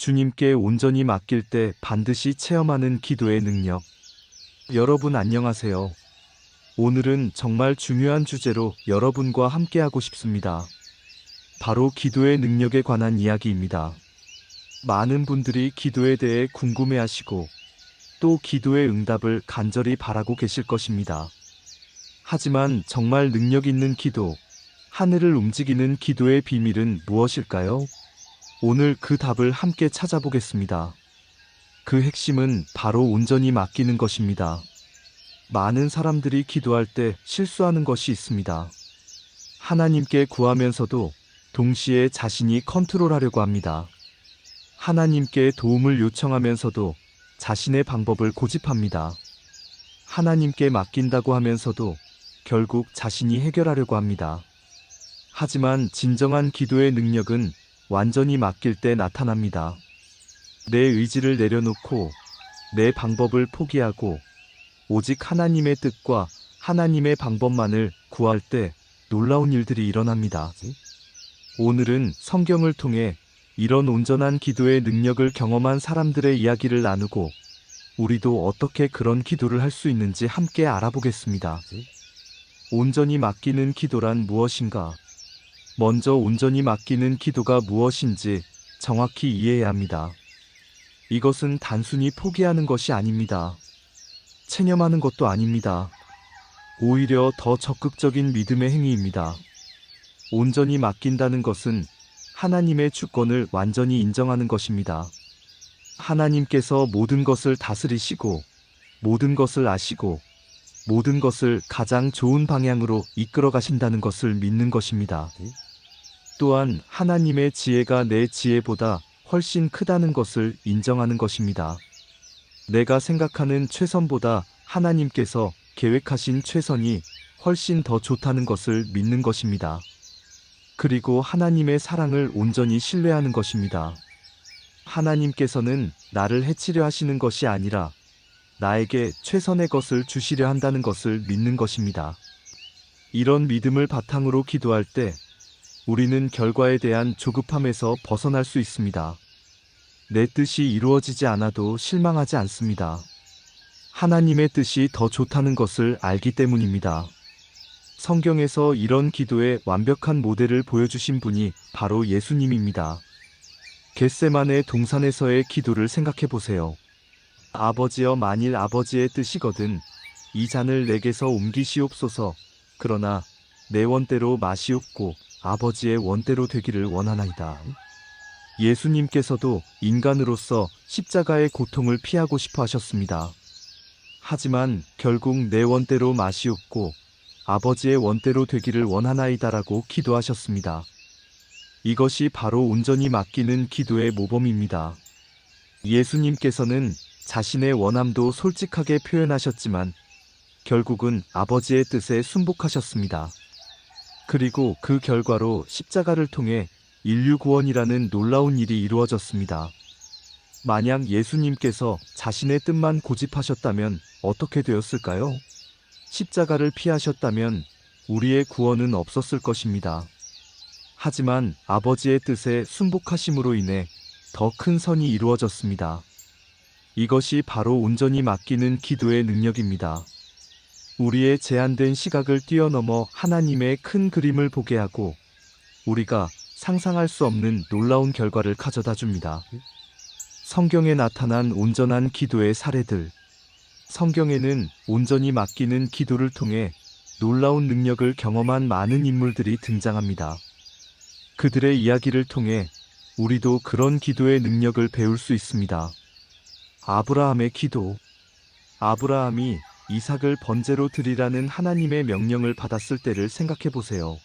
주님께 온전히 맡길 때 반드시 체험하는 기도의 능력. 여러분 안녕하세요. 오늘은 정말 중요한 주제로 여러분과 함께하고 싶습니다. 바로 기도의 능력에 관한 이야기입니다. 많은 분들이 기도에 대해 궁금해하시고 또 기도의 응답을 간절히 바라고 계실 것입니다. 하지만 정말 능력 있는 기도, 하늘을 움직이는 기도의 비밀은 무엇일까요? 오늘 그 답을 함께 찾아보겠습니다. 그 핵심은 바로 온전히 맡기는 것입니다. 많은 사람들이 기도할 때 실수하는 것이 있습니다. 하나님께 구하면서도 동시에 자신이 컨트롤하려고 합니다. 하나님께 도움을 요청하면서도 자신의 방법을 고집합니다. 하나님께 맡긴다고 하면서도 결국 자신이 해결하려고 합니다. 하지만 진정한 기도의 능력은 완전히 맡길 때 나타납니다. 내 의지를 내려놓고 내 방법을 포기하고 오직 하나님의 뜻과 하나님의 방법만을 구할 때 놀라운 일들이 일어납니다. 오늘은 성경을 통해 이런 온전한 기도의 능력을 경험한 사람들의 이야기를 나누고 우리도 어떻게 그런 기도를 할 수 있는지 함께 알아보겠습니다. 온전히 맡기는 기도란 무엇인가? 먼저 온전히 맡기는 기도가 무엇인지 정확히 이해해야 합니다. 이것은 단순히 포기하는 것이 아닙니다. 체념하는 것도 아닙니다. 오히려 더 적극적인 믿음의 행위입니다. 온전히 맡긴다는 것은 하나님의 주권을 완전히 인정하는 것입니다. 하나님께서 모든 것을 다스리시고 모든 것을 아시고 모든 것을 가장 좋은 방향으로 이끌어 가신다는 것을 믿는 것입니다. 또한 하나님의 지혜가 내 지혜보다 훨씬 크다는 것을 인정하는 것입니다. 내가 생각하는 최선보다 하나님께서 계획하신 최선이 훨씬 더 좋다는 것을 믿는 것입니다. 그리고 하나님의 사랑을 온전히 신뢰하는 것입니다. 하나님께서는 나를 해치려 하시는 것이 아니라 나에게 최선의 것을 주시려 한다는 것을 믿는 것입니다. 이런 믿음을 바탕으로 기도할 때 우리는 결과에 대한 조급함에서 벗어날 수 있습니다. 내 뜻이 이루어지지 않아도 실망하지 않습니다. 하나님의 뜻이 더 좋다는 것을 알기 때문입니다. 성경에서 이런 기도의 완벽한 모델을 보여주신 분이 바로 예수님입니다. 겟세마네 동산에서의 기도를 생각해 보세요. 아버지여, 만일 아버지의 뜻이거든 이 잔을 내게서 옮기시옵소서. 그러나 내 원대로 마시옵고 아버지의 원대로 되기를 원하나이다. 예수님께서도 인간으로서 십자가의 고통을 피하고 싶어 하셨습니다. 하지만 결국 내 원대로 마시옵고 아버지의 원대로 되기를 원하나이다라고 기도하셨습니다. 이것이 바로 온전히 맡기는 기도의 모범입니다. 예수님께서는 자신의 원함도 솔직하게 표현하셨지만 결국은 아버지의 뜻에 순복하셨습니다. 그리고 그 결과로 십자가를 통해 인류 구원이라는 놀라운 일이 이루어졌습니다. 만약 예수님께서 자신의 뜻만 고집하셨다면 어떻게 되었을까요? 십자가를 피하셨다면 우리의 구원은 없었을 것입니다. 하지만 아버지의 뜻에 순복하심으로 인해 더 큰 선이 이루어졌습니다. 이것이 바로 온전히 맡기는 기도의 능력입니다. 우리의 제한된 시각을 뛰어넘어 하나님의 큰 그림을 보게 하고 우리가 상상할 수 없는 놀라운 결과를 가져다 줍니다. 성경에 나타난 온전한 기도의 사례들. 성경에는 온전히 맡기는 기도를 통해 놀라운 능력을 경험한 많은 인물들이 등장합니다. 그들의 이야기를 통해 우리도 그런 기도의 능력을 배울 수 있습니다. 아브라함의 기도. 아브라함이 이삭을 번제로 드리라는 하나님의 명령을 받았을 때를 생각해 보세요.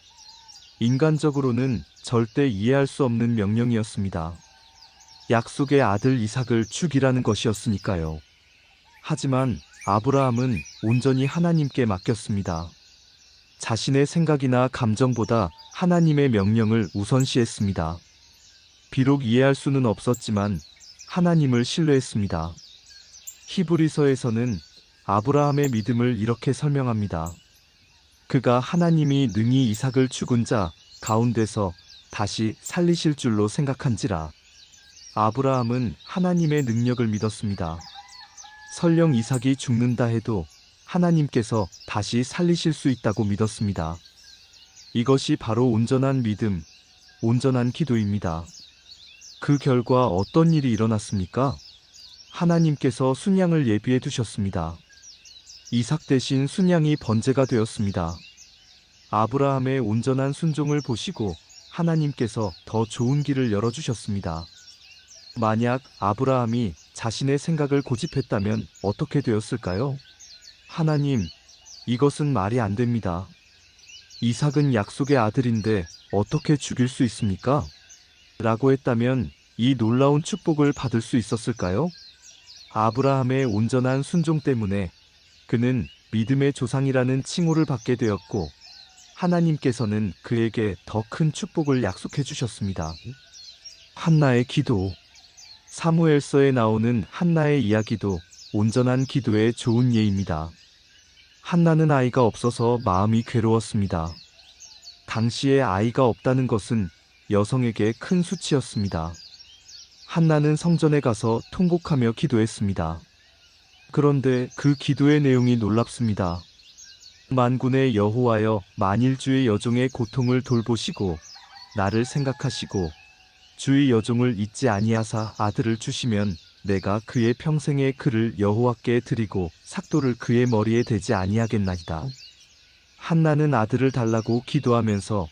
인간적으로는 절대 이해할 수 없는 명령이었습니다. 약속의 아들 이삭을 죽이라는 것이었으니까요. 하지만 아브라함은 온전히 하나님께 맡겼습니다. 자신의 생각이나 감정보다 하나님의 명령을 우선시했습니다. 비록 이해할 수는 없었지만 하나님을 신뢰했습니다. 히브리서에서는 아브라함의 믿음을 이렇게 설명합니다. 그가 하나님이 능히 이삭을 죽은 자 가운데서 다시 살리실 줄로 생각한지라. 아브라함은 하나님의 능력을 믿었습니다. 설령 이삭이 죽는다 해도 하나님께서 다시 살리실 수 있다고 믿었습니다. 이것이 바로 온전한 믿음, 온전한 기도입니다. 그 결과 어떤 일이 일어났습니까? 하나님께서 순양을 예비해 두셨습니다. 이삭 대신 순양이 번제가 되었습니다. 아브라함의 온전한 순종을 보시고 하나님께서 더 좋은 길을 열어주셨습니다. 만약 아브라함이 자신의 생각을 고집했다면 어떻게 되었을까요? 하나님, 이것은 말이 안 됩니다. 이삭은 약속의 아들인데 어떻게 죽일 수 있습니까? 라고 했다면 이 놀라운 축복을 받을 수 있었을까요? 아브라함의 온전한 순종 때문에 그는 믿음의 조상이라는 칭호를 받게 되었고 하나님께서는 그에게 더 큰 축복을 약속해 주셨습니다. 한나의 기도. 사무엘서에 나오는 한나의 이야기도 온전한 기도의 좋은 예입니다. 한나는 아이가 없어서 마음이 괴로웠습니다. 당시에 아이가 없다는 것은 여성에게 큰 수치였습니다. 한나는 성전에 가서 통곡하며 기도했습니다. 그런데 그 기도의 내용이 놀랍습니다. 만군의 여호와여, 만일 주의 여종의 고통을 돌보시고 나를 생각하시고 주의 여종을 잊지 아니하사 아들을 주시면 내가 그의 평생의 그를 여호와께 드리고 삭도를 그의 머리에 대지 아니하겠나이다. 한나는 아들을 달라고 기도하면서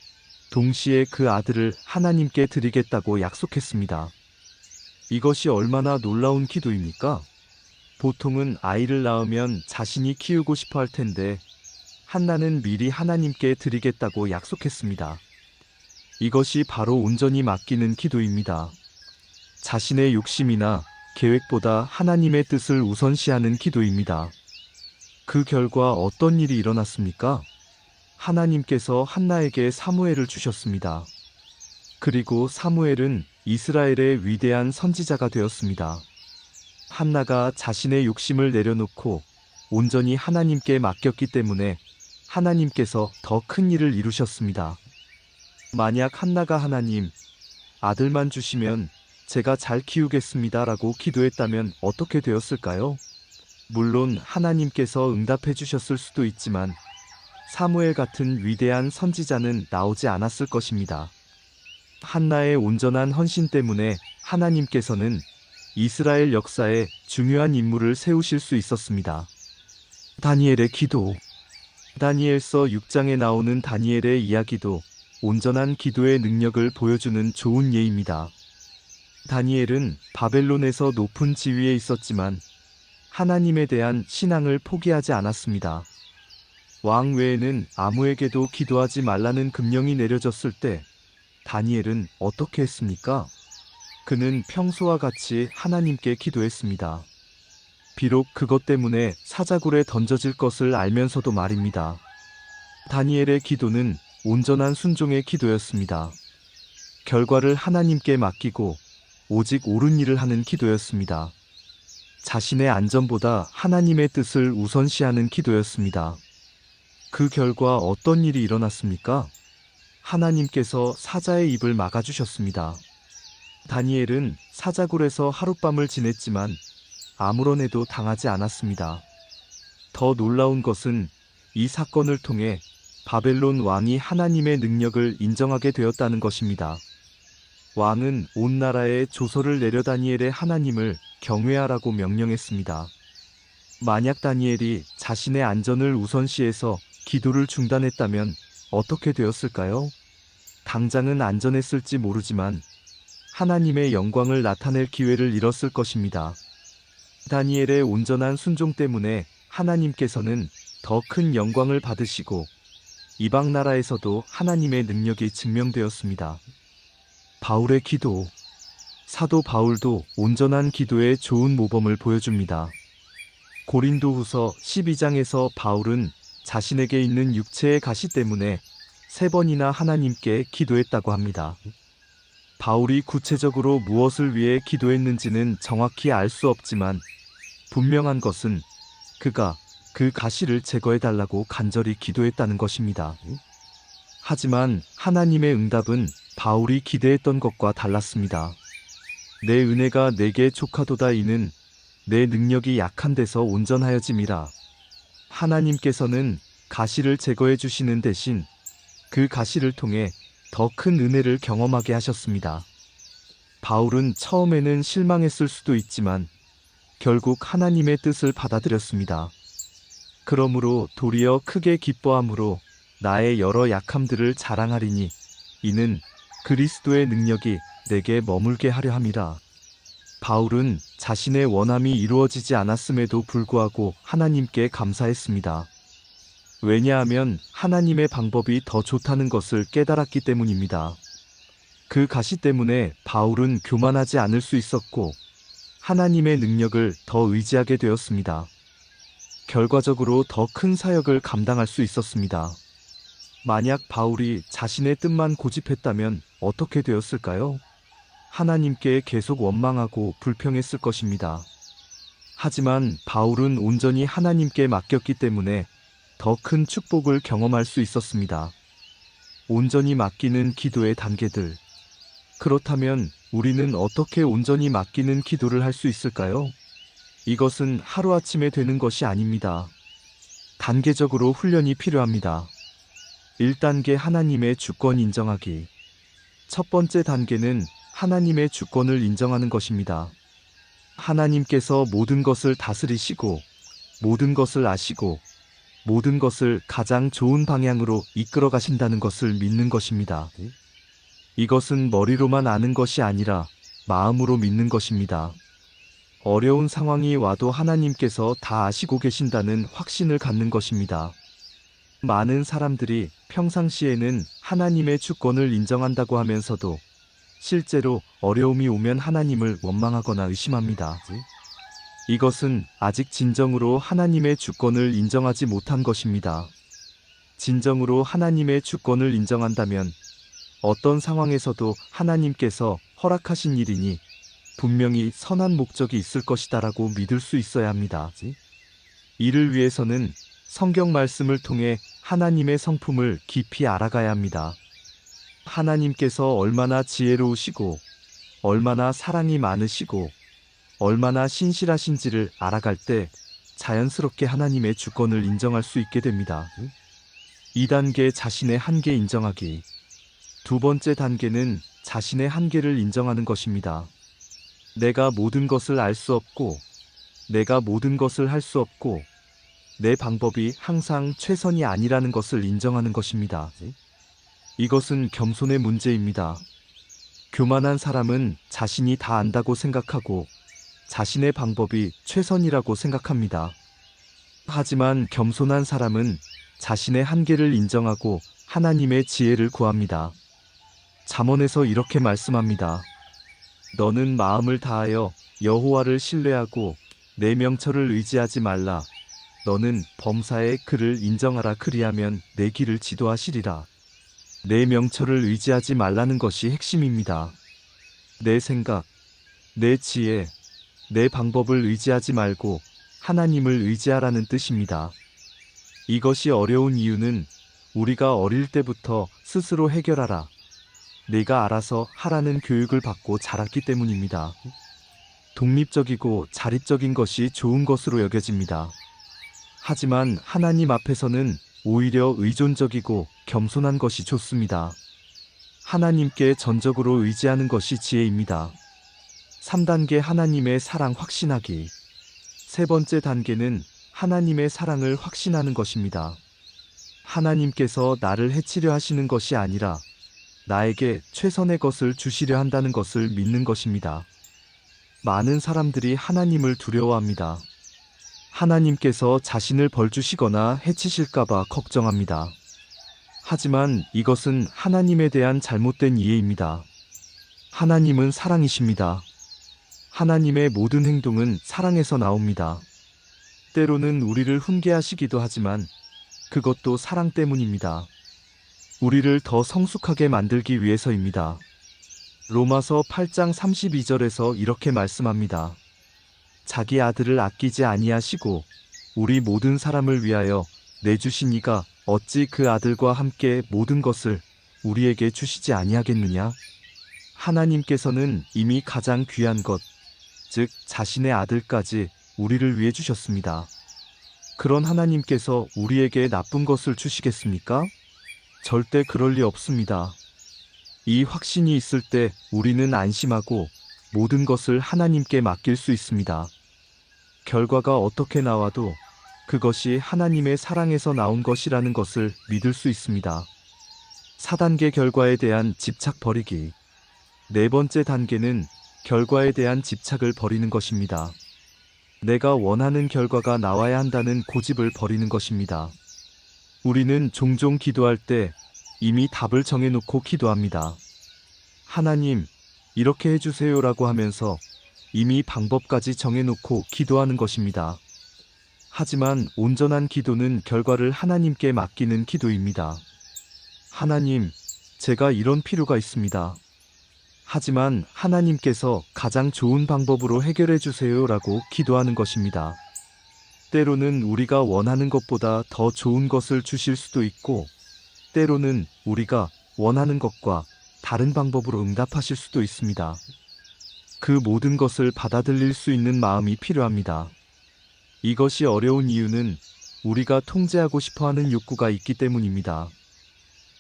동시에 그 아들을 하나님께 드리겠다고 약속했습니다. 이것이 얼마나 놀라운 기도입니까? 보통은 아이를 낳으면 자신이 키우고 싶어 할 텐데 한나는 미리 하나님께 드리겠다고 약속했습니다. 이것이 바로 온전히 맡기는 기도입니다. 자신의 욕심이나 계획보다 하나님의 뜻을 우선시하는 기도입니다. 그 결과 어떤 일이 일어났습니까? 하나님께서 한나에게 사무엘을 주셨습니다. 그리고 사무엘은 이스라엘의 위대한 선지자가 되었습니다. 한나가 자신의 욕심을 내려놓고 온전히 하나님께 맡겼기 때문에 하나님께서 더 큰 일을 이루셨습니다. 만약 한나가 하나님, 아들만 주시면 제가 잘 키우겠습니다 라고 기도했다면 어떻게 되었을까요? 물론 하나님께서 응답해 주셨을 수도 있지만 사무엘 같은 위대한 선지자는 나오지 않았을 것입니다. 한나의 온전한 헌신 때문에 하나님께서는 이스라엘 역사에 중요한 인물을 세우실 수 있었습니다. 다니엘의 기도. 다니엘서 6장에 나오는 다니엘의 이야기도 온전한 기도의 능력을 보여주는 좋은 예입니다. 다니엘은 바벨론에서 높은 지위에 있었지만 하나님에 대한 신앙을 포기하지 않았습니다. 왕 외에는 아무에게도 기도하지 말라는 금령이 내려졌을 때 다니엘은 어떻게 했습니까? 그는 평소와 같이 하나님께 기도했습니다. 비록 그것 때문에 사자굴에 던져질 것을 알면서도 말입니다. 다니엘의 기도는 온전한 순종의 기도였습니다. 결과를 하나님께 맡기고 오직 옳은 일을 하는 기도였습니다. 자신의 안전보다 하나님의 뜻을 우선시하는 기도였습니다. 그 결과 어떤 일이 일어났습니까? 하나님께서 사자의 입을 막아주셨습니다. 다니엘은 사자굴에서 하룻밤을 지냈지만 아무런 해도 당하지 않았습니다. 더 놀라운 것은 이 사건을 통해 바벨론 왕이 하나님의 능력을 인정하게 되었다는 것입니다. 왕은 온 나라에 조서를 내려 다니엘의 하나님을 경외하라고 명령했습니다. 만약 다니엘이 자신의 안전을 우선시해서 기도를 중단했다면 어떻게 되었을까요? 당장은 안전했을지 모르지만 하나님의 영광을 나타낼 기회를 잃었을 것입니다. 다니엘의 온전한 순종 때문에 하나님께서는 더 큰 영광을 받으시고 이방 나라에서도 하나님의 능력이 증명되었습니다. 바울의 기도. 사도 바울도 온전한 기도의 좋은 모범을 보여줍니다. 고린도후서 12장에서 바울은 자신에게 있는 육체의 가시 때문에 3번이나 하나님께 기도했다고 합니다. 바울이 구체적으로 무엇을 위해 기도했는지는 정확히 알 수 없지만 분명한 것은 그가 그 가시를 제거해달라고 간절히 기도했다는 것입니다. 하지만 하나님의 응답은 바울이 기대했던 것과 달랐습니다. 내 은혜가 내게 족하도다. 이는 내 능력이 약한 데서 온전하여짐이라. 하나님께서는 가시를 제거해 주시는 대신 그 가시를 통해 더 큰 은혜를 경험하게 하셨습니다. 바울은 처음에는 실망했을 수도 있지만 결국 하나님의 뜻을 받아들였습니다. 그러므로 도리어 크게 기뻐함으로 나의 여러 약함들을 자랑하리니 이는 그리스도의 능력이 내게 머물게 하려 함이라. 바울은 자신의 원함이 이루어지지 않았음에도 불구하고 하나님께 감사했습니다. 왜냐하면 하나님의 방법이 더 좋다는 것을 깨달았기 때문입니다. 그 가시 때문에 바울은 교만하지 않을 수 있었고 하나님의 능력을 더 의지하게 되었습니다. 결과적으로 더 큰 사역을 감당할 수 있었습니다. 만약 바울이 자신의 뜻만 고집했다면 어떻게 되었을까요? 하나님께 계속 원망하고 불평했을 것입니다. 하지만 바울은 온전히 하나님께 맡겼기 때문에 더 큰 축복을 경험할 수 있었습니다. 온전히 맡기는 기도의 단계들. 그렇다면 우리는 어떻게 온전히 맡기는 기도를 할 수 있을까요? 이것은 하루아침에 되는 것이 아닙니다. 단계적으로 훈련이 필요합니다. 1단계 하나님의 주권 인정하기. 첫 번째 단계는 하나님의 주권을 인정하는 것입니다. 하나님께서 모든 것을 다스리시고 모든 것을 아시고 모든 것을 가장 좋은 방향으로 이끌어 가신다는 것을 믿는 것입니다. 이것은 머리로만 아는 것이 아니라 마음으로 믿는 것입니다. 어려운 상황이 와도 하나님께서 다 아시고 계신다는 확신을 갖는 것입니다. 많은 사람들이 평상시에는 하나님의 주권을 인정한다고 하면서도 실제로 어려움이 오면 하나님을 원망하거나 의심합니다. 이것은 아직 진정으로 하나님의 주권을 인정하지 못한 것입니다. 진정으로 하나님의 주권을 인정한다면 어떤 상황에서도 하나님께서 허락하신 일이니 분명히 선한 목적이 있을 것이다라고 믿을 수 있어야 합니다. 이를 위해서는 성경 말씀을 통해 하나님의 성품을 깊이 알아가야 합니다. 하나님께서 얼마나 지혜로우시고 얼마나 사랑이 많으시고 얼마나 신실하신지를 알아갈 때 자연스럽게 하나님의 주권을 인정할 수 있게 됩니다. 2단계 자신의 한계 인정하기. 두 번째 단계는 자신의 한계를 인정하는 것입니다. 내가 모든 것을 알 수 없고 내가 모든 것을 할 수 없고 내 방법이 항상 최선이 아니라는 것을 인정하는 것입니다. 이것은 겸손의 문제입니다. 교만한 사람은 자신이 다 안다고 생각하고 자신의 방법이 최선이라고 생각합니다. 하지만 겸손한 사람은 자신의 한계를 인정하고 하나님의 지혜를 구합니다. 잠언에서 이렇게 말씀합니다. 너는 마음을 다하여 여호와를 신뢰하고 내 명철을 의지하지 말라. 너는 범사에 그를 인정하라. 그리하면 내 길을 지도하시리라. 내 명철을 의지하지 말라는 것이 핵심입니다. 내 생각, 내 지혜, 내 방법을 의지하지 말고 하나님을 의지하라는 뜻입니다. 이것이 어려운 이유는 우리가 어릴 때부터 스스로 해결하라, 내가 알아서 하라는 교육을 받고 자랐기 때문입니다. 독립적이고 자립적인 것이 좋은 것으로 여겨집니다. 하지만 하나님 앞에서는 오히려 의존적이고 겸손한 것이 좋습니다. 하나님께 전적으로 의지하는 것이 지혜입니다. 3단계 하나님의 사랑 확신하기. 세 번째 단계는 하나님의 사랑을 확신하는 것입니다. 하나님께서 나를 해치려 하시는 것이 아니라 나에게 최선의 것을 주시려 한다는 것을 믿는 것입니다. 많은 사람들이 하나님을 두려워합니다. 하나님께서 자신을 벌주시거나 해치실까봐 걱정합니다. 하지만 이것은 하나님에 대한 잘못된 이해입니다. 하나님은 사랑이십니다. 하나님의 모든 행동은 사랑에서 나옵니다. 때로는 우리를 훈계하시기도 하지만 그것도 사랑 때문입니다. 우리를 더 성숙하게 만들기 위해서입니다. 로마서 8장 32절에서 이렇게 말씀합니다. 자기 아들을 아끼지 아니하시고 우리 모든 사람을 위하여 내주신 이가 어찌 그 아들과 함께 모든 것을 우리에게 주시지 아니하겠느냐? 하나님께서는 이미 가장 귀한 것, 즉 자신의 아들까지 우리를 위해 주셨습니다. 그런 하나님께서 우리에게 나쁜 것을 주시겠습니까? 절대 그럴 리 없습니다. 이 확신이 있을 때 우리는 안심하고 모든 것을 하나님께 맡길 수 있습니다. 결과가 어떻게 나와도 그것이 하나님의 사랑에서 나온 것이라는 것을 믿을 수 있습니다. 4단계 결과에 대한 집착 버리기. 네 번째 단계는 결과에 대한 집착을 버리는 것입니다. 내가 원하는 결과가 나와야 한다는 고집을 버리는 것입니다. 우리는 종종 기도할 때 이미 답을 정해놓고 기도합니다. 하나님, 이렇게 해주세요라고 하면서 이미 방법까지 정해놓고 기도하는 것입니다. 하지만 온전한 기도는 결과를 하나님께 맡기는 기도입니다. 하나님, 제가 이런 필요가 있습니다. 하지만 하나님께서 가장 좋은 방법으로 해결해 주세요라고 기도하는 것입니다. 때로는 우리가 원하는 것보다 더 좋은 것을 주실 수도 있고, 때로는 우리가 원하는 것과 다른 방법으로 응답하실 수도 있습니다. 그 모든 것을 받아들일 수 있는 마음이 필요합니다. 이것이 어려운 이유는 우리가 통제하고 싶어하는 욕구가 있기 때문입니다.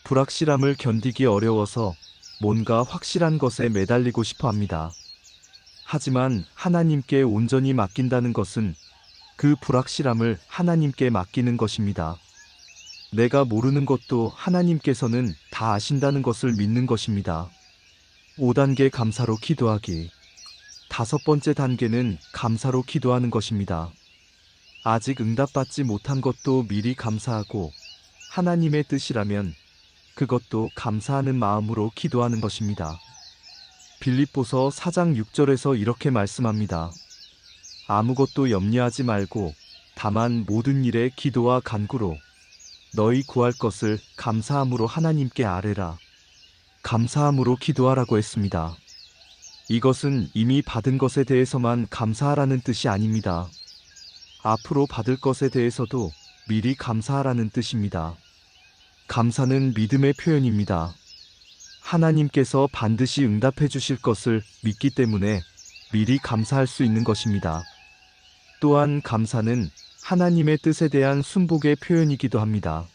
불확실함을 견디기 어려워서 뭔가 확실한 것에 매달리고 싶어 합니다. 하지만 하나님께 온전히 맡긴다는 것은 그 불확실함을 하나님께 맡기는 것입니다. 내가 모르는 것도 하나님께서는 다 아신다는 것을 믿는 것입니다. 5단계 감사로 기도하기. 5번째 단계는 감사로 기도하는 것입니다. 아직 응답받지 못한 것도 미리 감사하고 하나님의 뜻이라면 그것도 감사하는 마음으로 기도하는 것입니다. 빌립보서 4장 6절에서 이렇게 말씀합니다. 아무것도 염려하지 말고 다만 모든 일에 기도와 간구로 너희 구할 것을 감사함으로 하나님께 아뢰라. 감사함으로 기도하라고 했습니다. 이것은 이미 받은 것에 대해서만 감사하라는 뜻이 아닙니다. 앞으로 받을 것에 대해서도 미리 감사하라는 뜻입니다. 감사는 믿음의 표현입니다. 하나님께서 반드시 응답해 주실 것을 믿기 때문에 미리 감사할 수 있는 것입니다. 또한 감사는 하나님의 뜻에 대한 순복의 표현이기도 합니다.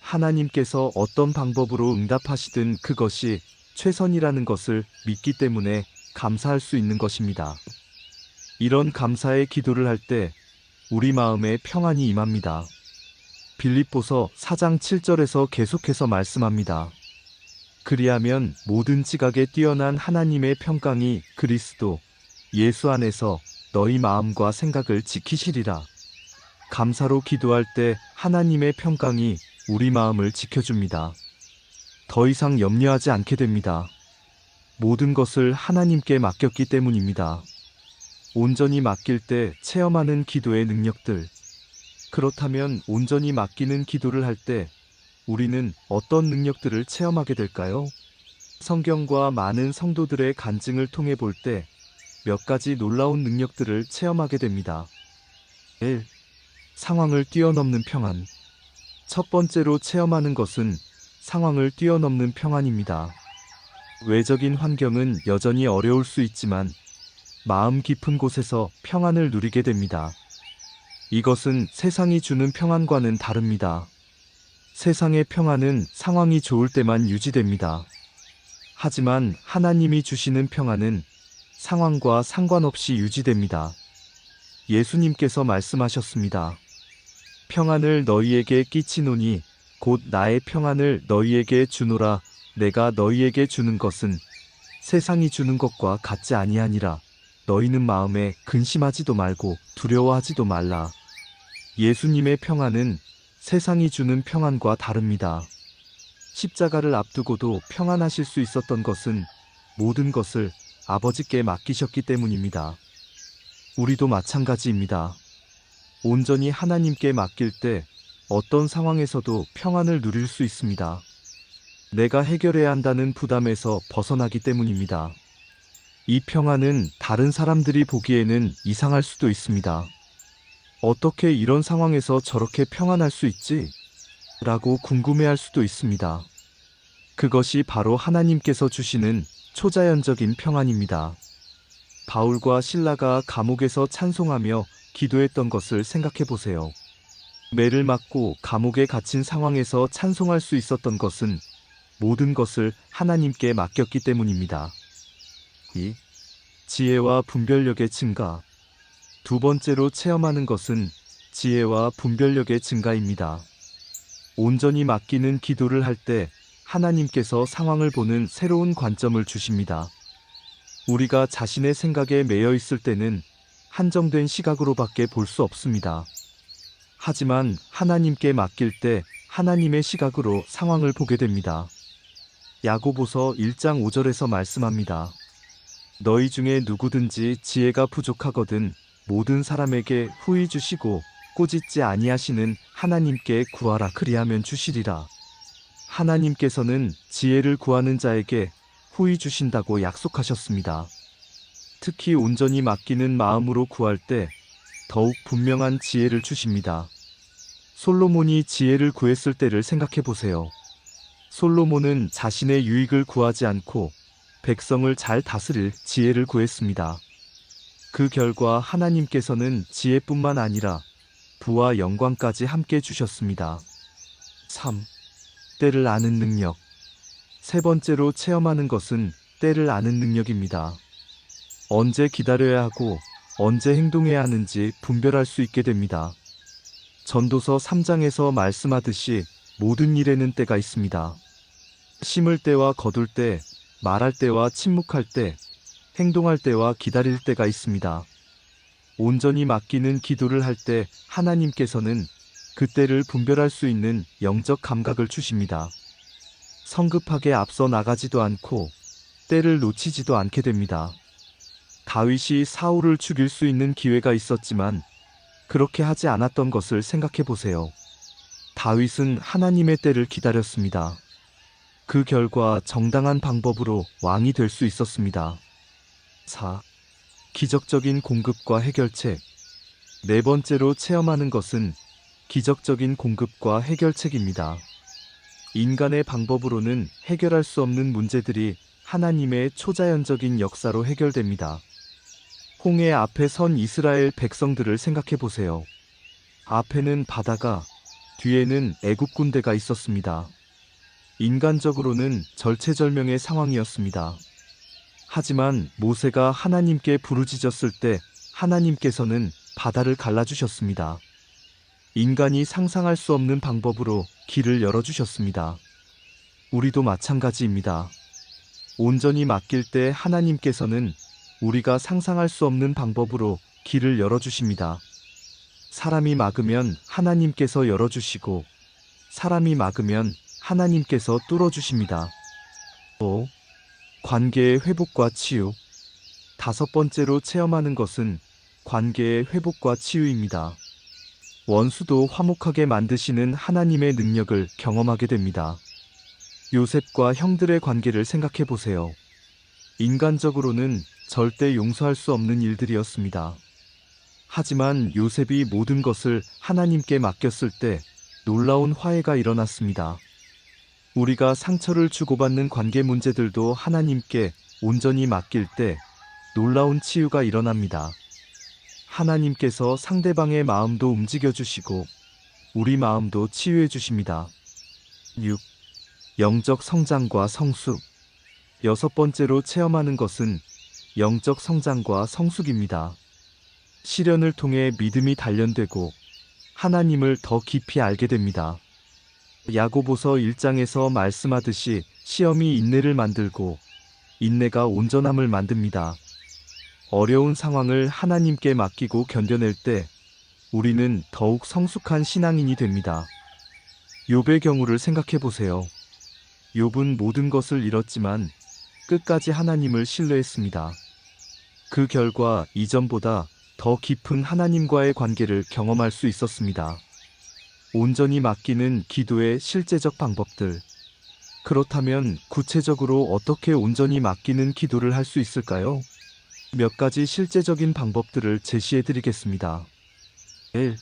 하나님께서 어떤 방법으로 응답하시든 그것이 최선이라는 것을 믿기 때문에 감사할 수 있는 것입니다. 이런 감사의 기도를 할 때 우리 마음에 평안이 임합니다. 빌립보서 4장 7절에서 계속해서 말씀합니다. 그리하면 모든 지각에 뛰어난 하나님의 평강이 그리스도 예수 안에서 너희 마음과 생각을 지키시리라. 감사로 기도할 때 하나님의 평강이 우리 마음을 지켜줍니다. 더 이상 염려하지 않게 됩니다. 모든 것을 하나님께 맡겼기 때문입니다. 온전히 맡길 때 체험하는 기도의 능력들. 그렇다면 온전히 맡기는 기도를 할 때 우리는 어떤 능력들을 체험하게 될까요? 성경과 많은 성도들의 간증을 통해 볼 때 몇 가지 놀라운 능력들을 체험하게 됩니다. 1. 상황을 뛰어넘는 평안. 첫 번째로 체험하는 것은 상황을 뛰어넘는 평안입니다. 외적인 환경은 여전히 어려울 수 있지만 마음 깊은 곳에서 평안을 누리게 됩니다. 이것은 세상이 주는 평안과는 다릅니다. 세상의 평안은 상황이 좋을 때만 유지됩니다. 하지만 하나님이 주시는 평안은 상황과 상관없이 유지됩니다. 예수님께서 말씀하셨습니다. 평안을 너희에게 끼치노니 곧 나의 평안을 너희에게 주노라. 내가 너희에게 주는 것은 세상이 주는 것과 같지 아니하니라. 너희는 마음에 근심하지도 말고 두려워하지도 말라. 예수님의 평안은 세상이 주는 평안과 다릅니다. 십자가를 앞두고도 평안하실 수 있었던 것은 모든 것을 아버지께 맡기셨기 때문입니다. 우리도 마찬가지입니다. 온전히 하나님께 맡길 때 어떤 상황에서도 평안을 누릴 수 있습니다. 내가 해결해야 한다는 부담에서 벗어나기 때문입니다. 이 평안은 다른 사람들이 보기에는 이상할 수도 있습니다. 어떻게 이런 상황에서 저렇게 평안할 수 있지? 라고 궁금해할 수도 있습니다. 그것이 바로 하나님께서 주시는 초자연적인 평안입니다. 바울과 실라가 감옥에서 찬송하며 기도했던 것을 생각해 보세요. 매를 맞고 감옥에 갇힌 상황에서 찬송할 수 있었던 것은 모든 것을 하나님께 맡겼기 때문입니다. 2. 지혜와 분별력의 증가. 두 번째로 체험하는 것은 지혜와 분별력의 증가입니다. 온전히 맡기는 기도를 할 때 하나님께서 상황을 보는 새로운 관점을 주십니다. 우리가 자신의 생각에 매여 있을 때는 한정된 시각으로밖에 볼 수 없습니다. 하지만 하나님께 맡길 때 하나님의 시각으로 상황을 보게 됩니다. 야고보서 1장 5절에서 말씀합니다. 너희 중에 누구든지 지혜가 부족하거든 모든 사람에게 후히 주시고 꾸짖지 아니하시는 하나님께 구하라 그리하면 주시리라. 하나님께서는 지혜를 구하는 자에게 후히 주신다고 약속하셨습니다. 특히 온전히 맡기는 마음으로 구할 때 더욱 분명한 지혜를 주십니다. 솔로몬이 지혜를 구했을 때를 생각해 보세요. 솔로몬은 자신의 유익을 구하지 않고 백성을 잘 다스릴 지혜를 구했습니다. 그 결과 하나님께서는 지혜뿐만 아니라 부와 영광까지 함께 주셨습니다. 3. 때를 아는 능력. 세 번째로 체험하는 것은 때를 아는 능력입니다. 언제 기다려야 하고 언제 행동해야 하는지 분별할 수 있게 됩니다. 전도서 3장에서 말씀하듯이 모든 일에는 때가 있습니다. 심을 때와 거둘 때, 말할 때와 침묵할 때, 행동할 때와 기다릴 때가 있습니다. 온전히 맡기는 기도를 할 때 하나님께서는 그 때를 분별할 수 있는 영적 감각을 주십니다. 성급하게 앞서 나가지도 않고 때를 놓치지도 않게 됩니다. 다윗이 사울을 죽일 수 있는 기회가 있었지만 그렇게 하지 않았던 것을 생각해 보세요. 다윗은 하나님의 때를 기다렸습니다. 그 결과 정당한 방법으로 왕이 될 수 있었습니다. 4. 기적적인 공급과 해결책. 네 번째로 체험하는 것은 기적적인 공급과 해결책입니다. 인간의 방법으로는 해결할 수 없는 문제들이 하나님의 초자연적인 역사로 해결됩니다. 홍해 앞에 선 이스라엘 백성들을 생각해 보세요. 앞에는 바다가, 뒤에는 애굽 군대가 있었습니다. 인간적으로는 절체절명의 상황이었습니다. 하지만 모세가 하나님께 부르짖었을 때 하나님께서는 바다를 갈라주셨습니다. 인간이 상상할 수 없는 방법으로 길을 열어주셨습니다. 우리도 마찬가지입니다. 온전히 맡길 때 하나님께서는 우리가 상상할 수 없는 방법으로 길을 열어주십니다. 사람이 막으면 하나님께서 열어주시고 사람이 막으면 하나님께서 뚫어주십니다. 5. 관계의 회복과 치유. 다섯 번째로 체험하는 것은 관계의 회복과 치유입니다. 원수도 화목하게 만드시는 하나님의 능력을 경험하게 됩니다. 요셉과 형들의 관계를 생각해 보세요. 인간적으로는 절대 용서할 수 없는 일들이었습니다. 하지만 요셉이 모든 것을 하나님께 맡겼을 때 놀라운 화해가 일어났습니다. 우리가 상처를 주고받는 관계 문제들도 하나님께 온전히 맡길 때 놀라운 치유가 일어납니다. 하나님께서 상대방의 마음도 움직여 주시고 우리 마음도 치유해 주십니다. 6. 영적 성장과 성숙. 여섯 번째로 체험하는 것은 영적 성장과 성숙입니다. 시련을 통해 믿음이 단련되고 하나님을 더 깊이 알게 됩니다. 야고보서 1장에서 말씀하듯이 시험이 인내를 만들고 인내가 온전함을 만듭니다. 어려운 상황을 하나님께 맡기고 견뎌낼 때 우리는 더욱 성숙한 신앙인이 됩니다. 욥의 경우를 생각해 보세요. 욥은 모든 것을 잃었지만 끝까지 하나님을 신뢰했습니다. 그 결과 이전보다 더 깊은 하나님과의 관계를 경험할 수 있었습니다. 온전히 맡기는 기도의 실제적 방법들. 그렇다면 구체적으로 어떻게 온전히 맡기는 기도를 할 수 있을까요? 몇 가지 실제적인 방법들을 제시해 드리겠습니다. 1.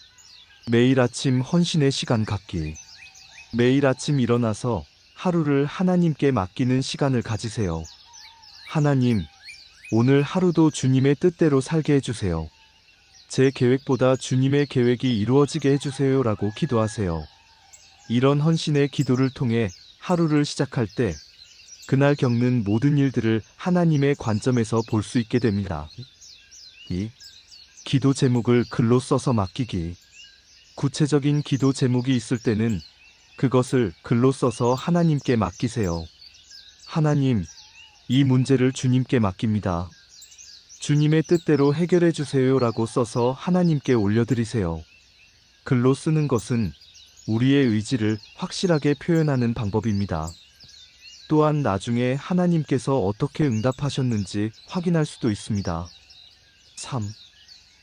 매일 아침 헌신의 시간 갖기. 매일 아침 일어나서 하루를 하나님께 맡기는 시간을 가지세요. 하나님, 오늘 하루도 주님의 뜻대로 살게 해주세요. 제 계획보다 주님의 계획이 이루어지게 해주세요라고 기도하세요. 이런 헌신의 기도를 통해 하루를 시작할 때 그날 겪는 모든 일들을 하나님의 관점에서 볼 수 있게 됩니다. 이 기도 제목을 글로 써서 맡기기. 구체적인 기도 제목이 있을 때는 그것을 글로 써서 하나님께 맡기세요. 하나님, 이 문제를 주님께 맡깁니다. 주님의 뜻대로 해결해 주세요라고 써서 하나님께 올려드리세요. 글로 쓰는 것은 우리의 의지를 확실하게 표현하는 방법입니다. 또한 나중에 하나님께서 어떻게 응답하셨는지 확인할 수도 있습니다. 3.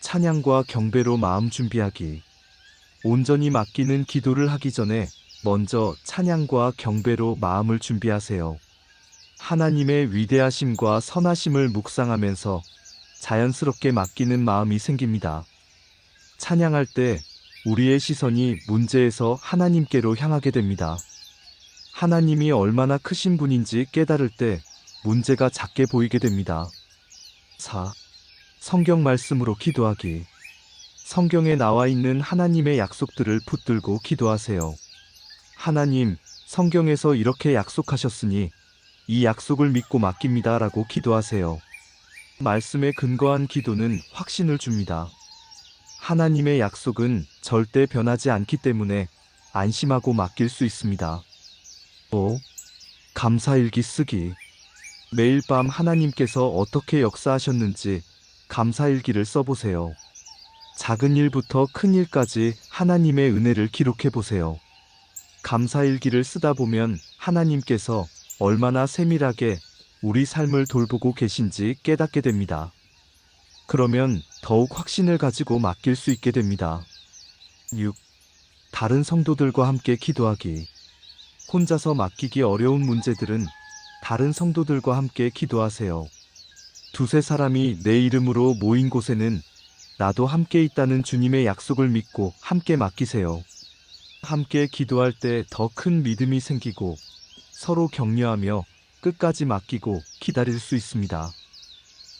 찬양과 경배로 마음 준비하기. 온전히 맡기는 기도를 하기 전에 먼저 찬양과 경배로 마음을 준비하세요. 하나님의 위대하심과 선하심을 묵상하면서 자연스럽게 맡기는 마음이 생깁니다. 찬양할 때 우리의 시선이 문제에서 하나님께로 향하게 됩니다. 하나님이 얼마나 크신 분인지 깨달을 때 문제가 작게 보이게 됩니다. 4. 성경 말씀으로 기도하기. 성경에 나와 있는 하나님의 약속들을 붙들고 기도하세요. 하나님, 성경에서 이렇게 약속하셨으니 이 약속을 믿고 맡깁니다 라고 기도하세요. 말씀에 근거한 기도는 확신을 줍니다. 하나님의 약속은 절대 변하지 않기 때문에 안심하고 맡길 수 있습니다. 5. 감사일기 쓰기. 매일 밤 하나님께서 어떻게 역사하셨는지 감사일기를 써보세요. 작은 일부터 큰 일까지 하나님의 은혜를 기록해 보세요. 감사일기를 쓰다 보면 하나님께서 얼마나 세밀하게 우리 삶을 돌보고 계신지 깨닫게 됩니다. 그러면 더욱 확신을 가지고 맡길 수 있게 됩니다. 6. 다른 성도들과 함께 기도하기. 혼자서 맡기기 어려운 문제들은 다른 성도들과 함께 기도하세요. 두세 사람이 내 이름으로 모인 곳에는 나도 함께 있다는 주님의 약속을 믿고 함께 맡기세요. 함께 기도할 때 더 큰 믿음이 생기고 서로 격려하며 끝까지 맡기고 기다릴 수 있습니다.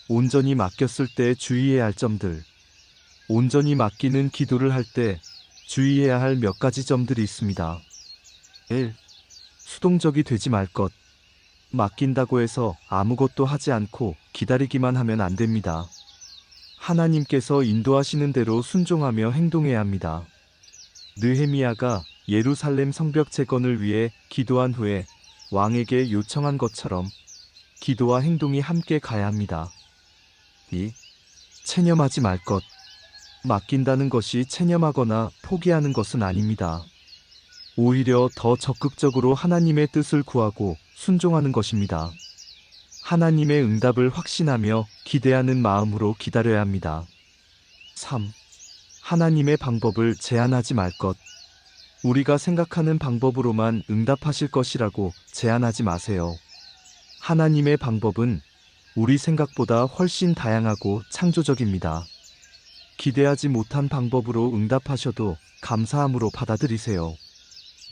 온전히 맡겼을 때 주의해야 할 점들. 온전히 맡기는 기도를 할 때 주의해야 할 몇 가지 점들이 있습니다. 1. 수동적이 되지 말 것. 맡긴다고 해서 아무것도 하지 않고 기다리기만 하면 안 됩니다. 하나님께서 인도하시는 대로 순종하며 행동해야 합니다. 느헤미야가 예루살렘 성벽 재건을 위해 기도한 후에 왕에게 요청한 것처럼 기도와 행동이 함께 가야 합니다. 2. 체념하지 말 것. 맡긴다는 것이 체념하거나 포기하는 것은 아닙니다. 오히려 더 적극적으로 하나님의 뜻을 구하고 순종하는 것입니다. 하나님의 응답을 확신하며 기대하는 마음으로 기다려야 합니다. 3. 하나님의 방법을 제한하지 말 것. 우리가 생각하는 방법으로만 응답하실 것이라고 제한하지 마세요. 하나님의 방법은 우리 생각보다 훨씬 다양하고 창조적입니다. 기대하지 못한 방법으로 응답하셔도 감사함으로 받아들이세요.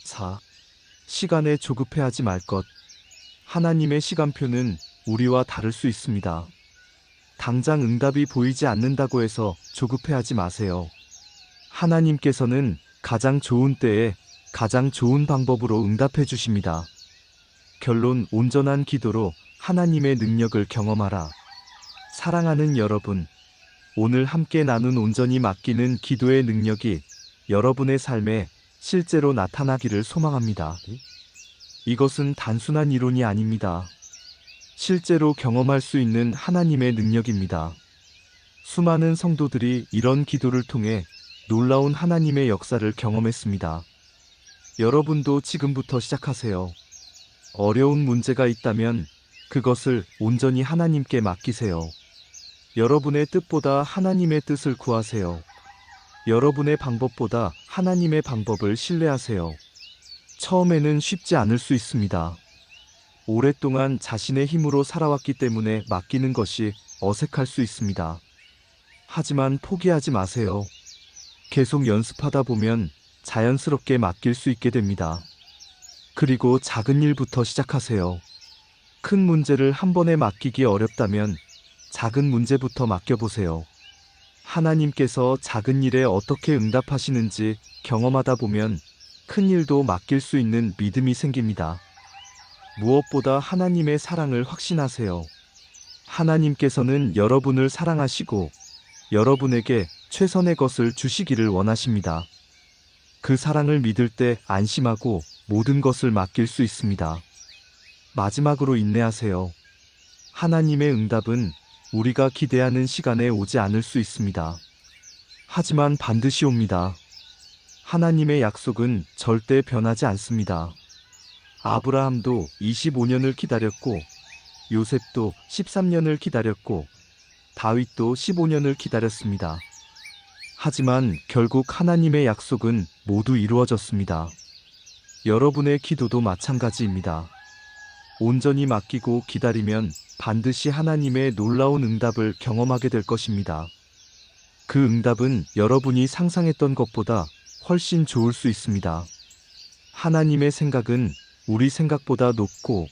4. 시간에 조급해하지 말 것. 하나님의 시간표는 우리와 다를 수 있습니다. 당장 응답이 보이지 않는다고 해서 조급해하지 마세요. 하나님께서는 가장 좋은 때에 가장 좋은 방법으로 응답해 주십니다. 결론, 온전한 기도로 하나님의 능력을 경험하라. 사랑하는 여러분, 오늘 함께 나눈 온전히 맡기는 기도의 능력이 여러분의 삶에 실제로 나타나기를 소망합니다. 이것은 단순한 이론이 아닙니다. 실제로 경험할 수 있는 하나님의 능력입니다. 수많은 성도들이 이런 기도를 통해 놀라운 하나님의 역사를 경험했습니다. 여러분도 지금부터 시작하세요. 어려운 문제가 있다면 그것을 온전히 하나님께 맡기세요. 여러분의 뜻보다 하나님의 뜻을 구하세요. 여러분의 방법보다 하나님의 방법을 신뢰하세요. 처음에는 쉽지 않을 수 있습니다. 오랫동안 자신의 힘으로 살아왔기 때문에 맡기는 것이 어색할 수 있습니다. 하지만 포기하지 마세요. 계속 연습하다 보면 자연스럽게 맡길 수 있게 됩니다. 그리고 작은 일부터 시작하세요. 큰 문제를 한 번에 맡기기 어렵다면 작은 문제부터 맡겨보세요. 하나님께서 작은 일에 어떻게 응답하시는지 경험하다 보면 큰 일도 맡길 수 있는 믿음이 생깁니다. 무엇보다 하나님의 사랑을 확신하세요. 하나님께서는 여러분을 사랑하시고 여러분에게 최선의 것을 주시기를 원하십니다. 그 사랑을 믿을 때 안심하고 모든 것을 맡길 수 있습니다. 마지막으로 인내하세요. 하나님의 응답은 우리가 기대하는 시간에 오지 않을 수 있습니다. 하지만 반드시 옵니다. 하나님의 약속은 절대 변하지 않습니다. 아브라함도 25년을 기다렸고, 요셉도 13년을 기다렸고, 다윗도 15년을 기다렸습니다. 하지만 결국 하나님의 약속은 모두 이루어졌습니다. 여러분의 기도도 마찬가지입니다. 온전히 맡기고 기다리면 반드시 하나님의 놀라운 응답을 경험하게 될 것입니다. 그 응답은 여러분이 상상했던 것보다 훨씬 좋을 수 있습니다. 하나님의 생각은 우리 생각보다 높고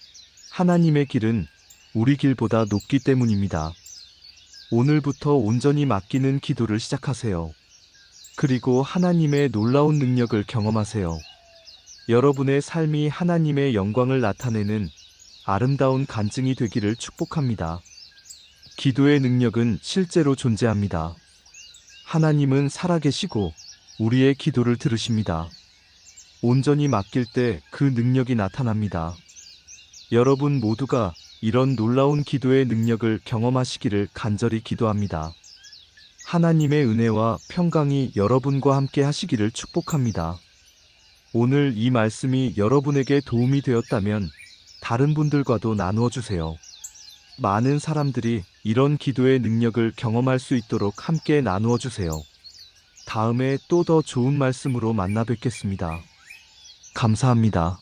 하나님의 길은 우리 길보다 높기 때문입니다. 오늘부터 온전히 맡기는 기도를 시작하세요. 그리고 하나님의 놀라운 능력을 경험하세요. 여러분의 삶이 하나님의 영광을 나타내는 아름다운 간증이 되기를 축복합니다. 기도의 능력은 실제로 존재합니다. 하나님은 살아계시고 우리의 기도를 들으십니다. 온전히 맡길 때 그 능력이 나타납니다. 여러분 모두가 이런 놀라운 기도의 능력을 경험하시기를 간절히 기도합니다. 하나님의 은혜와 평강이 여러분과 함께 하시기를 축복합니다. 오늘 이 말씀이 여러분에게 도움이 되었다면 다른 분들과도 나누어 주세요. 많은 사람들이 이런 기도의 능력을 경험할 수 있도록 함께 나누어 주세요. 다음에 또 더 좋은 말씀으로 만나 뵙겠습니다. 감사합니다.